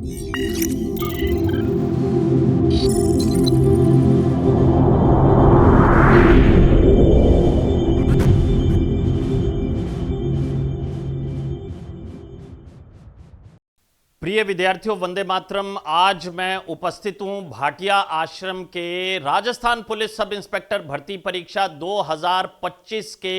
प्रिय विद्यार्थियों, वंदे मातरम। आज मैं उपस्थित हूं भाटिया आश्रम के राजस्थान पुलिस सब इंस्पेक्टर भर्ती परीक्षा 2025 के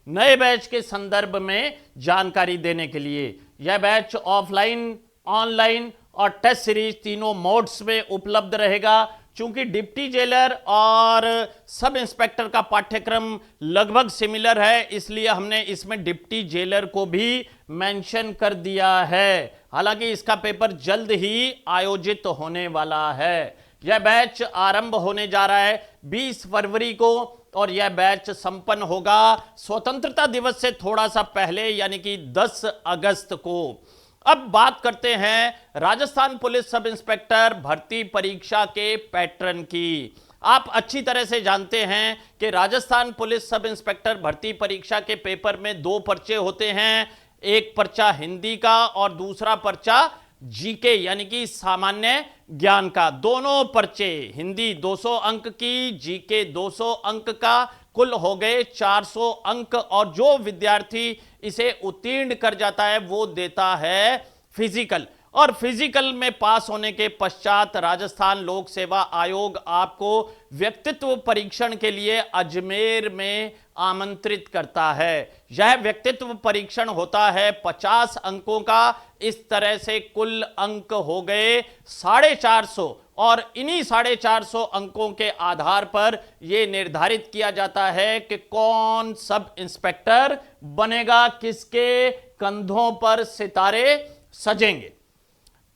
नए बैच के संदर्भ में जानकारी देने के लिए। यह बैच ऑफलाइन, ऑनलाइन और टेस्ट सीरीज तीनों मोड्स में उपलब्ध रहेगा। चूंकि डिप्टी जेलर और सब इंस्पेक्टर का पाठ्यक्रम लगभग सिमिलर है, इसलिए हमने इसमें डिप्टी जेलर को भी मेंशन कर दिया है। हालांकि इसका पेपर जल्द ही आयोजित होने वाला है। यह बैच आरंभ होने जा रहा है 20 फरवरी को और यह बैच संपन्न होगा स्वतंत्रता दिवस से थोड़ा सा पहले, यानी कि 10 अगस्त को। अब बात करते हैं राजस्थान पुलिस सब इंस्पेक्टर भर्ती परीक्षा के पैटर्न की। आप अच्छी तरह से जानते हैं कि राजस्थान पुलिस सब इंस्पेक्टर भर्ती परीक्षा के पेपर में 2 पर्चे होते हैं। एक पर्चा हिंदी का और दूसरा पर्चा जीके यानी कि सामान्य ज्ञान का। दोनों पर्चे, हिंदी 200 अंक की, जीके 200 अंक का, कुल हो गए 400 अंक। और जो विद्यार्थी इसे उत्तीर्ण कर जाता है वो देता है फिजिकल, और फिजिकल में पास होने के पश्चात राजस्थान लोक सेवा आयोग आपको व्यक्तित्व परीक्षण के लिए अजमेर में आमंत्रित करता है। यह व्यक्तित्व परीक्षण होता है 50 अंकों का। इस तरह से कुल अंक हो गए 450, और इन्हीं 450 अंकों के आधार पर यह निर्धारित किया जाता है कि कौन सब इंस्पेक्टर बनेगा, किसके कंधों पर सितारे सजेंगे।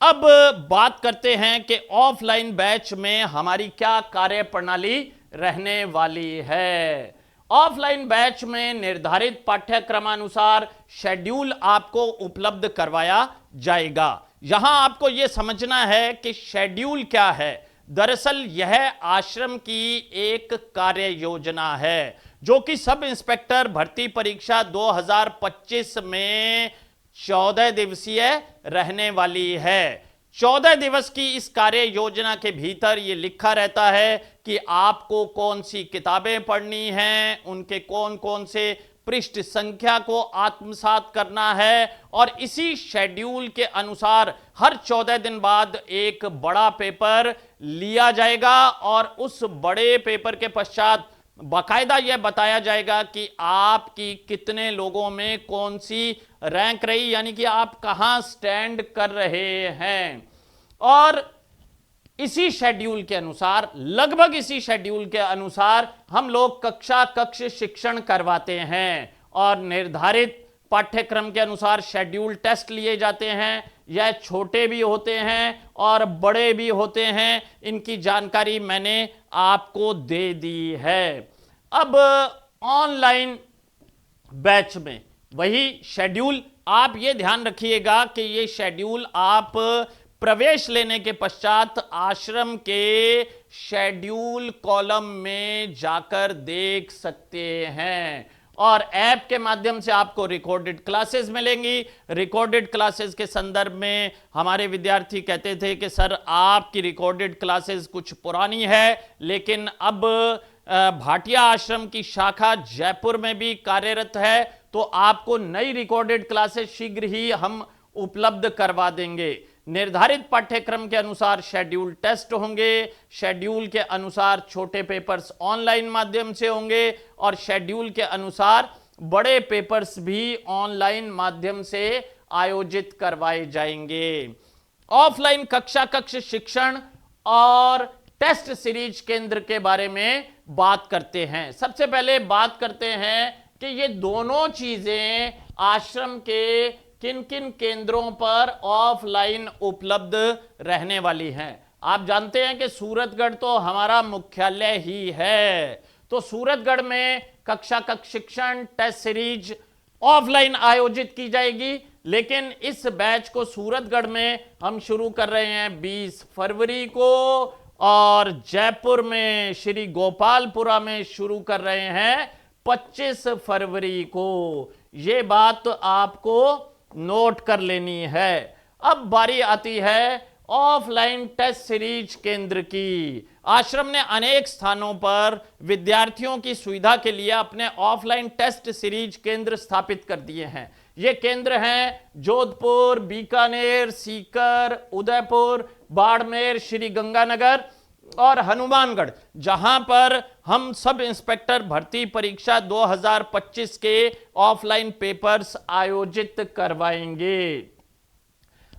अब बात करते हैं कि ऑफलाइन बैच में हमारी क्या कार्य प्रणाली रहने वाली है। ऑफलाइन बैच में निर्धारित पाठ्यक्रमानुसार शेड्यूल आपको उपलब्ध करवाया जाएगा। यहां आपको यह समझना है कि शेड्यूल क्या है। दरअसल यह आश्रम की एक कार्य योजना है जो कि सब इंस्पेक्टर भर्ती परीक्षा 2025 में 14 दिवसीय रहने वाली है। 14 दिवस की इस कार्य योजना के भीतर यह लिखा रहता है कि आपको कौन सी किताबें पढ़नी हैं, उनके कौन कौन से पृष्ठ संख्या को आत्मसात करना है, और इसी शेड्यूल के अनुसार हर 14 दिन बाद एक बड़ा पेपर लिया जाएगा। और उस बड़े पेपर के पश्चात बाकायदा यह बताया जाएगा कि आपकी कितने लोगों में कौन सी रैंक रही, यानी कि आप कहां स्टैंड कर रहे हैं। और इसी शेड्यूल के अनुसार, लगभग इसी शेड्यूल के अनुसार हम लोग कक्ष शिक्षण करवाते हैं और निर्धारित पाठ्यक्रम के अनुसार शेड्यूल टेस्ट लिए जाते हैं। यह छोटे भी होते हैं और बड़े भी होते हैं। इनकी जानकारी मैंने आपको दे दी है। अब ऑनलाइन बैच में वही शेड्यूल, आप ये ध्यान रखिएगा कि ये शेड्यूल आप प्रवेश लेने के पश्चात आश्रम के शेड्यूल कॉलम में जाकर देख सकते हैं, और ऐप के माध्यम से आपको रिकॉर्डेड क्लासेस मिलेंगी। रिकॉर्डेड क्लासेस के संदर्भ में हमारे विद्यार्थी कहते थे कि सर आपकी रिकॉर्डेड क्लासेस कुछ पुरानी है, लेकिन अब भाटिया आश्रम की शाखा जयपुर में भी कार्यरत है, तो आपको नई रिकॉर्डेड क्लासेस शीघ्र ही हम उपलब्ध करवा देंगे। निर्धारित पाठ्यक्रम के अनुसार शेड्यूल टेस्ट होंगे, शेड्यूल के अनुसार छोटे पेपर्स ऑनलाइन माध्यम से होंगे, और शेड्यूल के अनुसार बड़े पेपर्स भी ऑनलाइन माध्यम से आयोजित करवाए जाएंगे। ऑफलाइन कक्ष शिक्षण और टेस्ट सीरीज केंद्र के बारे में बात करते हैं। सबसे पहले बात करते हैं कि ये दोनों चीजें आश्रम के किन किन केंद्रों पर ऑफलाइन उपलब्ध रहने वाली हैं। आप जानते हैं कि सूरतगढ़ तो हमारा मुख्यालय ही है, तो सूरतगढ़ में कक्ष शिक्षण टेस्ट सीरीज ऑफलाइन आयोजित की जाएगी। लेकिन इस बैच को सूरतगढ़ में हम शुरू कर रहे हैं 20 फरवरी को, और जयपुर में श्री गोपालपुरा में शुरू कर रहे हैं 25 फरवरी को। यह बात आपको नोट कर लेनी है। अब बारी आती है ऑफलाइन टेस्ट सीरीज केंद्र की। आश्रम ने अनेक स्थानों पर विद्यार्थियों की सुविधा के लिए अपने ऑफलाइन टेस्ट सीरीज केंद्र स्थापित कर दिए हैं। ये केंद्र हैं जोधपुर, बीकानेर, सीकर, उदयपुर, बाड़मेर, श्री गंगानगर और हनुमानगढ़, जहां पर हम सब इंस्पेक्टर भर्ती परीक्षा 2025 के ऑफलाइन पेपर्स आयोजित करवाएंगे।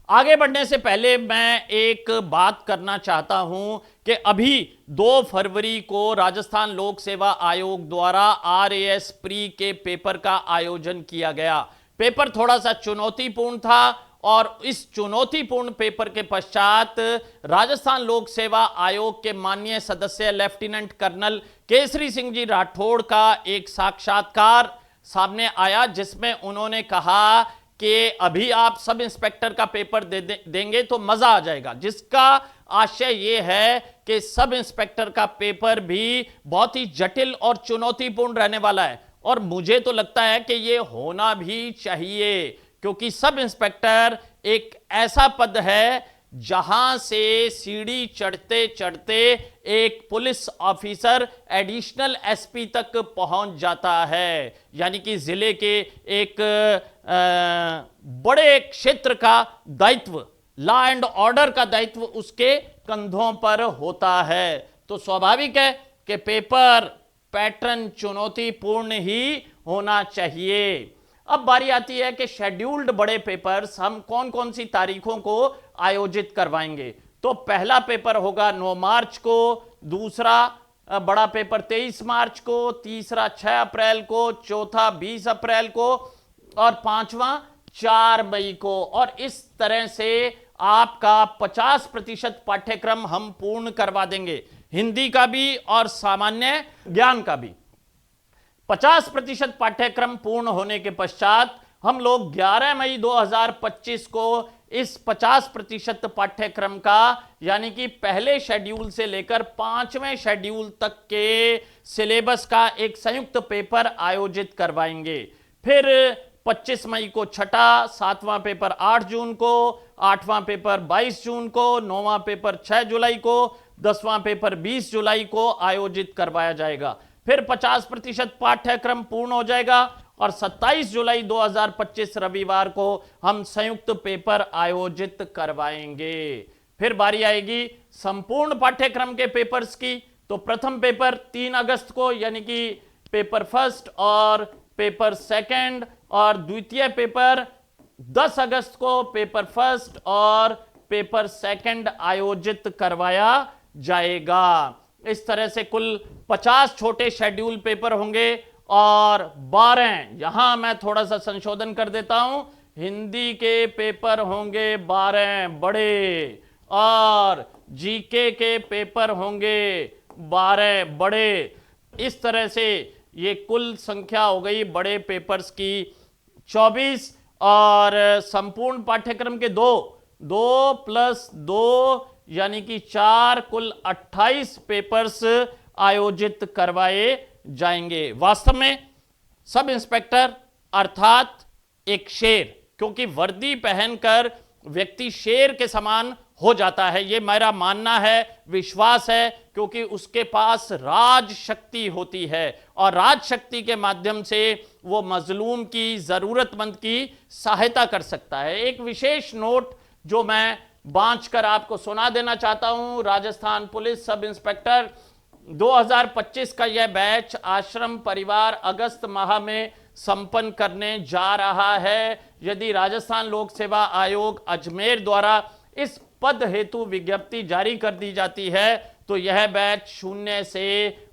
आगे बढ़ने से पहले मैं एक बात करना चाहता हूं कि अभी 2 फरवरी को राजस्थान लोक सेवा आयोग द्वारा RAS प्री के पेपर का आयोजन किया गया। पेपर थोड़ा सा चुनौतीपूर्ण था और इस चुनौतीपूर्ण पेपर के पश्चात राजस्थान लोक सेवा आयोग के माननीय सदस्य लेफ्टिनेंट कर्नल केसरी सिंह जी राठौड़ का एक साक्षात्कार सामने आया, जिसमें उन्होंने कहा कि अभी आप सब इंस्पेक्टर का पेपर देंगे तो मजा आ जाएगा, जिसका आशय यह है कि सब इंस्पेक्टर का पेपर भी बहुत ही जटिल और चुनौतीपूर्ण रहने वाला है। और मुझे तो लगता है कि यह होना भी चाहिए, क्योंकि सब इंस्पेक्टर एक ऐसा पद है जहां से सीढ़ी चढ़ते चढ़ते एक पुलिस ऑफिसर एडिशनल SP तक पहुंच जाता है, यानी कि जिले के एक बड़े क्षेत्र का दायित्व, लॉ एंड ऑर्डर का दायित्व उसके कंधों पर होता है। तो स्वाभाविक है कि पेपर पैटर्न चुनौतीपूर्ण ही होना चाहिए। अब बारी आती है कि शेड्यूल्ड बड़े पेपर्स हम कौन कौन सी तारीखों को आयोजित करवाएंगे। तो पहला पेपर होगा 9 मार्च को, दूसरा बड़ा पेपर 23 मार्च को, तीसरा 6 अप्रैल को, चौथा 20 अप्रैल को और पांचवा 4 मई को। और इस तरह से आपका 50% पाठ्यक्रम हम पूर्ण करवा देंगे, हिंदी का भी और सामान्य ज्ञान का भी। 50% पाठ्यक्रम पूर्ण होने के पश्चात हम लोग 11 मई 2025 को इस 50% पाठ्यक्रम का, यानी कि पहले शेड्यूल से लेकर 5वें शेड्यूल तक के सिलेबस का एक संयुक्त पेपर आयोजित करवाएंगे। फिर 25 मई को छठा, 7वां पेपर 8 जून को, 8वां पेपर 22 जून को, 9वां पेपर 6 जुलाई को, 10वां पेपर 20 जुलाई को आयोजित करवाया जाएगा। फिर 50% पाठ्यक्रम पूर्ण हो जाएगा और 27 जुलाई 2025 रविवार को हम संयुक्त पेपर आयोजित करवाएंगे। फिर बारी आएगी संपूर्ण पाठ्यक्रम के पेपर्स की। तो प्रथम पेपर 3 अगस्त को, यानी कि पेपर फर्स्ट और पेपर सेकंड, और द्वितीय पेपर 10 अगस्त को पेपर फर्स्ट और पेपर सेकंड आयोजित करवाया जाएगा। इस तरह से कुल 50 छोटे शेड्यूल पेपर होंगे और 12, यहां मैं थोड़ा सा संशोधन कर देता हूं, हिंदी के पेपर होंगे 12 बड़े और जीके के पेपर होंगे 12 बड़े। इस तरह से ये कुल संख्या हो गई बड़े पेपर्स की 24 और संपूर्ण पाठ्यक्रम के 2 प्लस 2 यानी कि 4, कुल 28 पेपर्स आयोजित करवाए जाएंगे। वास्तव में सब इंस्पेक्टर अर्थात एक शेर, क्योंकि वर्दी पहनकर व्यक्ति शेर के समान हो जाता है, ये मेरा मानना है, विश्वास है, क्योंकि उसके पास राज शक्ति होती है और राज शक्ति के माध्यम से वो मजलूम की, जरूरतमंद की सहायता कर सकता है। एक विशेष नोट जो मैं बांचकर आपको सुना देना चाहता हूं, राजस्थान पुलिस सब इंस्पेक्टर 2025 का यह बैच आश्रम परिवार अगस्त माह में संपन्न करने जा रहा है। यदि राजस्थान लोक सेवा आयोग अजमेर द्वारा इस पद हेतु विज्ञप्ति जारी कर दी जाती है तो यह बैच 0 से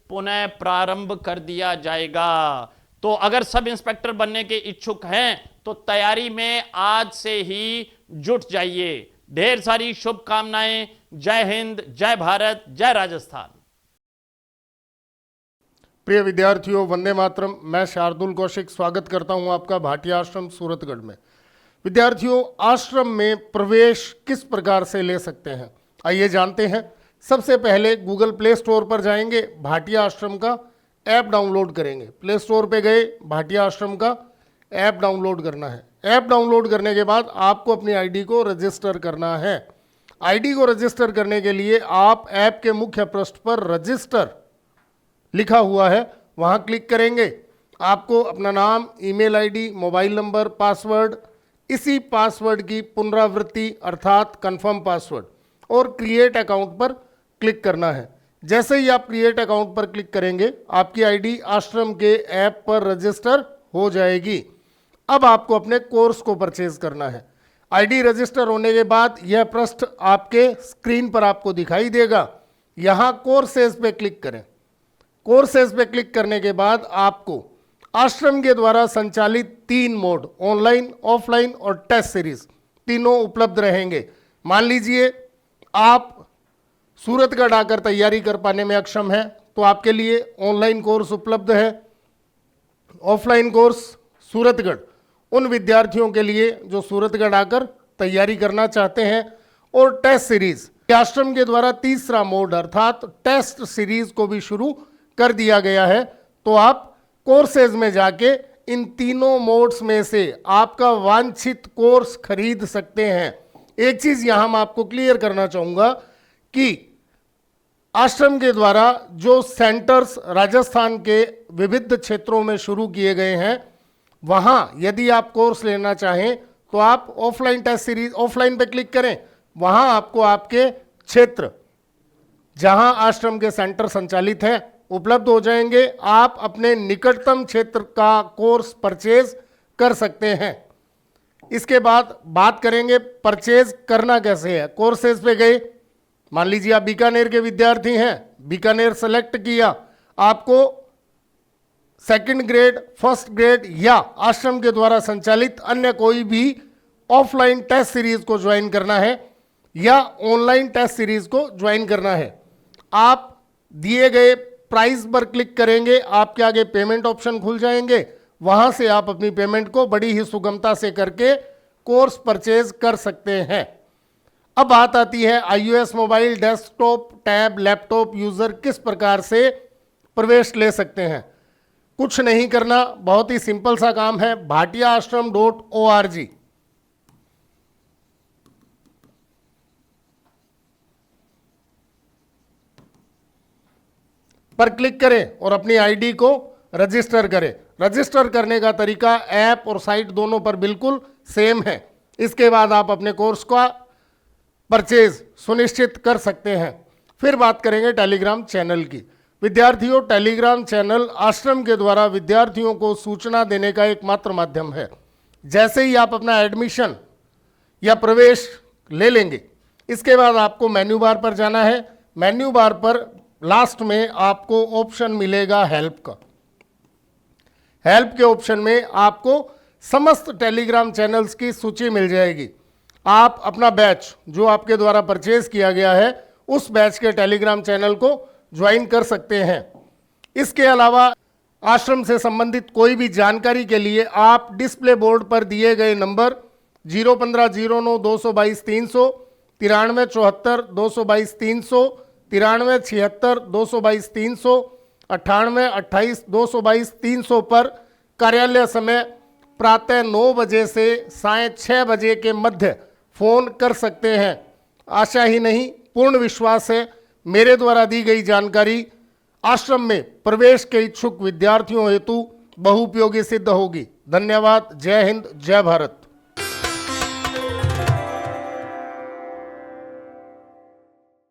पुनः प्रारंभ कर दिया जाएगा। तो अगर सब इंस्पेक्टर बनने के इच्छुक हैं तो तैयारी में आज से ही जुट जाइए। ढेर सारी शुभकामनाएं। जय हिंद, जय भारत, जय राजस्थान। प्रिय विद्यार्थियों, वंदे मातरम। मैं शार्दुल कौशिक स्वागत करता हूं आपका भाटिया आश्रम सूरतगढ़ में। विद्यार्थियों, आश्रम में प्रवेश किस प्रकार से ले सकते हैं, आइए जानते हैं। सबसे पहले गूगल प्ले स्टोर पर जाएंगे, भाटिया आश्रम का ऐप डाउनलोड करेंगे। प्ले स्टोर पे गए, भाटिया आश्रम का ऐप डाउनलोड करना है। ऐप डाउनलोड करने के बाद आपको अपनी आईडी को रजिस्टर करना है। आईडी को रजिस्टर करने के लिए आप ऐप के मुख्य पृष्ठ पर रजिस्टर लिखा हुआ है वहां क्लिक करेंगे। आपको अपना नाम, email ID, mobile number, password, इसी पासवर्ड की पुनरावृत्ति अर्थात कंफर्म पासवर्ड और क्रिएट अकाउंट पर क्लिक करना है। जैसे ही आप क्रिएट अकाउंट पर क्लिक करेंगे आपकी आईडी आश्रम के ऐप पर रजिस्टर हो जाएगी। अब आपको अपने कोर्स को परचेज करना है। आईडी रजिस्टर होने के बाद यह पृष्ठ आपके स्क्रीन पर आपको दिखाई देगा। यहाँ कोर्सेज पे क्लिक करें। कोर्सेज पे क्लिक करने के बाद आपको आश्रम के द्वारा संचालित 3 मोड, ऑनलाइन, ऑफलाइन और टेस्ट सीरीज, तीनों उपलब्ध रहेंगे। मान लीजिए आप सूरतगढ़ आकर तैयारी कर पाने में अक्षम है तो आपके लिए ऑनलाइन कोर्स उपलब्ध है। ऑफलाइन कोर्स सूरतगढ़ उन विद्यार्थियों के लिए जो सूरतगढ़ आकर तैयारी करना चाहते हैं। और टेस्ट सीरीज, आश्रम के द्वारा तीसरा मोड अर्थात टेस्ट सीरीज को भी शुरू कर दिया गया है। तो आप कोर्सेज में जाके इन तीनों मोड्स में से आपका वांछित कोर्स खरीद सकते हैं। एक चीज यहां मैं आपको क्लियर करना चाहूंगा कि आश्रम के द्वारा जो सेंटर्स राजस्थान के विविध क्षेत्रों में शुरू किए गए हैं वहां यदि आप कोर्स लेना चाहें तो आप ऑफलाइन टेस्ट सीरीज, ऑफलाइन पे क्लिक करें। वहां आपको आपके क्षेत्र जहां आश्रम के सेंटर संचालित है उपलब्ध हो जाएंगे। आप अपने निकटतम क्षेत्र का कोर्स परचेज कर सकते हैं। इसके बाद बात करेंगे परचेज करना कैसे है। कोर्सेज पे गए, मान लीजिए आप बीकानेर के विद्यार्थी हैं, बीकानेर सेलेक्ट किया, आपको सेकंड ग्रेड, फर्स्ट ग्रेड या आश्रम के द्वारा संचालित अन्य कोई भी ऑफलाइन टेस्ट सीरीज को ज्वाइन करना है या ऑनलाइन टेस्ट सीरीज को ज्वाइन करना है। आप दिए गए प्राइस पर क्लिक करेंगे, आपके आगे पेमेंट ऑप्शन खुल जाएंगे। वहां से आप अपनी पेमेंट को बड़ी ही सुगमता से करके कोर्स परचेज कर सकते हैं। अब बात आती है iOS mobile, desktop, tab, laptop user किस प्रकार से प्रवेश ले सकते हैं। कुछ नहीं करना, बहुत ही सिंपल सा काम है। bhatiaashram.org पर क्लिक करें और अपनी आईडी को रजिस्टर करें। रजिस्टर करने का तरीका ऐप और साइट दोनों पर बिल्कुल सेम है। इसके बाद आप अपने कोर्स का परचेज सुनिश्चित कर सकते हैं। फिर बात करेंगे टेलीग्राम चैनल की। विद्यार्थियों, टेलीग्राम चैनल आश्रम के द्वारा विद्यार्थियों को सूचना देने का एकमात्र माध्यम है। जैसे ही आप अपना एडमिशन या प्रवेश ले लेंगे, इसके बाद आपको मेन्यू बार पर जाना है। मेन्यू बार पर लास्ट में आपको ऑप्शन मिलेगा हेल्प का। हेल्प के ऑप्शन में आपको समस्त टेलीग्राम चैनल्स की सूची मिल जाएगी। आप अपना बैच जो आपके द्वारा परचेज किया गया है उस बैच के टेलीग्राम चैनल को ज्वाइन कर सकते हैं। इसके अलावा आश्रम से संबंधित कोई भी जानकारी के लिए आप डिस्प्ले बोर्ड पर दिए गए नंबर 01509222300, 9374 222 300, 9376 222 300, 9828 222 300 पर कार्यालय समय प्रातः 9 बजे से सायं 6 बजे के मध्य फ़ोन कर सकते हैं। आशा ही नहीं, पूर्ण विश्वास है मेरे द्वारा दी गई जानकारी आश्रम में प्रवेश के इच्छुक विद्यार्थियों हेतु बहुउपयोगी सिद्ध होगी। धन्यवाद। जय हिंद, जय भारत।